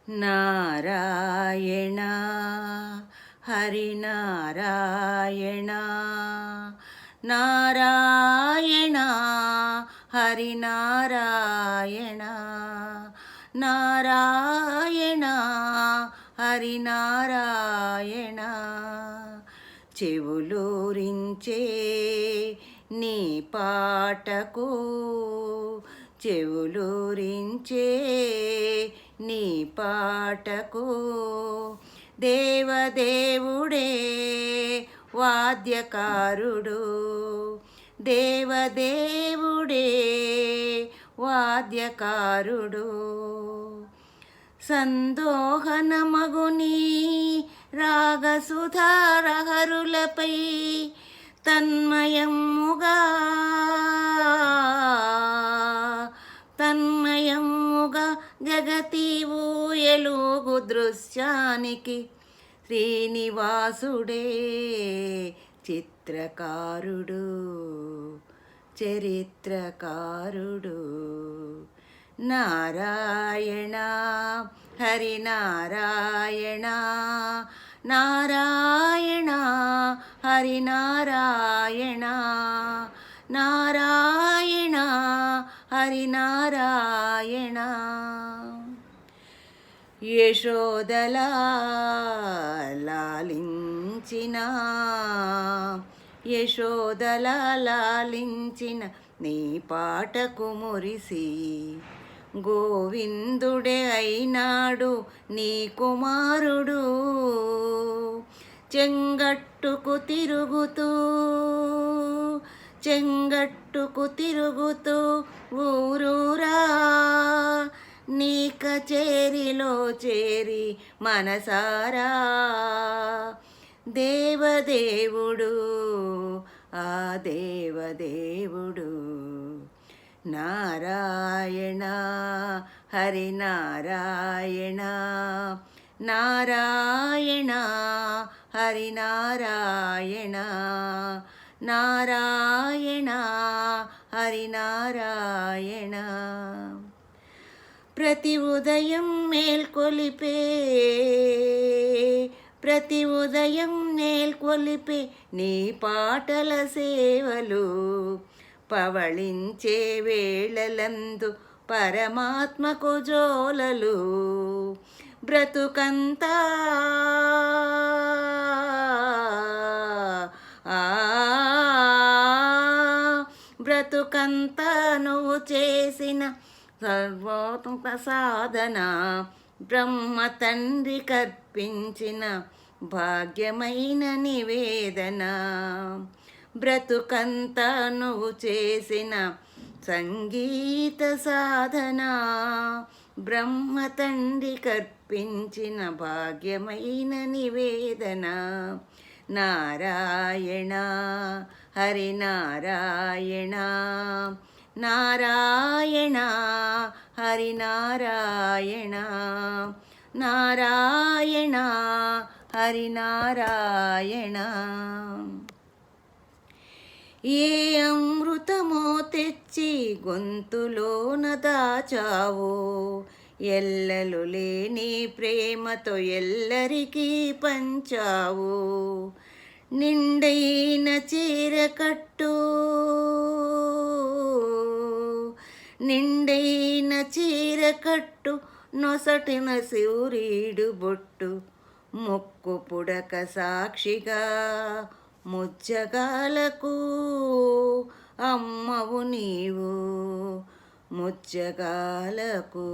నారాయణ హరినారాయణ నారాయణ హరినారాయణ నారాయణ హరినారాయణ చెవులూరించే నీ పాటకు చెవులూరించే నీ పాటకు దేవదేవుడే వాద్యకారుడు దేవదేవుడే వాద్యకారుడు సందోహనమగుని రాగసుధారహరులపై తన్మయముగా జగతి ఊయలుగు దృశ్యానికి శ్రీనివాసుడే చిత్రకారుడు చరిత్రకారుడు నారాయణ హరినారాయణ నారాయణ హరినారాయణ నారాయణ హరినారాయణ యశోదల లాలించిన యశోదల లాలించిన నీ పాటకు మురిసి గోవిందుడే అయినాడు నీ కుమారుడు చెంగట్టుకు తిరుగుతూ ఊరూరా నీ కచేరిలో చేరి మనసారా దేవదేవుడు ఆ దేవదేవుడు నారాయణ హరినారాయణ నారాయణ హరినారాయణ నారాయణ హరినారాయణ ప్రతి ఉదయం మేల్కొలిపే నీ పాటల సేవలు పవళించే వేళలందు పరమాత్మకు జోలలు బ్రతుకంతా నువ్వు చేసిన సర్వోత్తమ సాధన బ్రహ్మ తండ్రి కర్పించిన భాగ్యమైన నివేదన బ్రతుకంతా నువ్వు చేసిన సంగీత సాధన బ్రహ్మ తండ్రి కర్పించిన భాగ్యమైన నివేదన నారాయణ హరినారాయణ నారాయణ హరినారాయణ నారాయణ హరినారాయణ ఏ అమృతమో తెచ్చి గొంతులోన దాచావో ఎల్లలు లేని ప్రేమతో ఎల్లరికీ పంచావు నిండైన చీరకట్టు నొసటిన సూర్యుడు బొట్టు ముక్కు పుడక సాక్షిగా ముచ్చగాలకు అమ్మవు నీవు ముచ్చగాలకు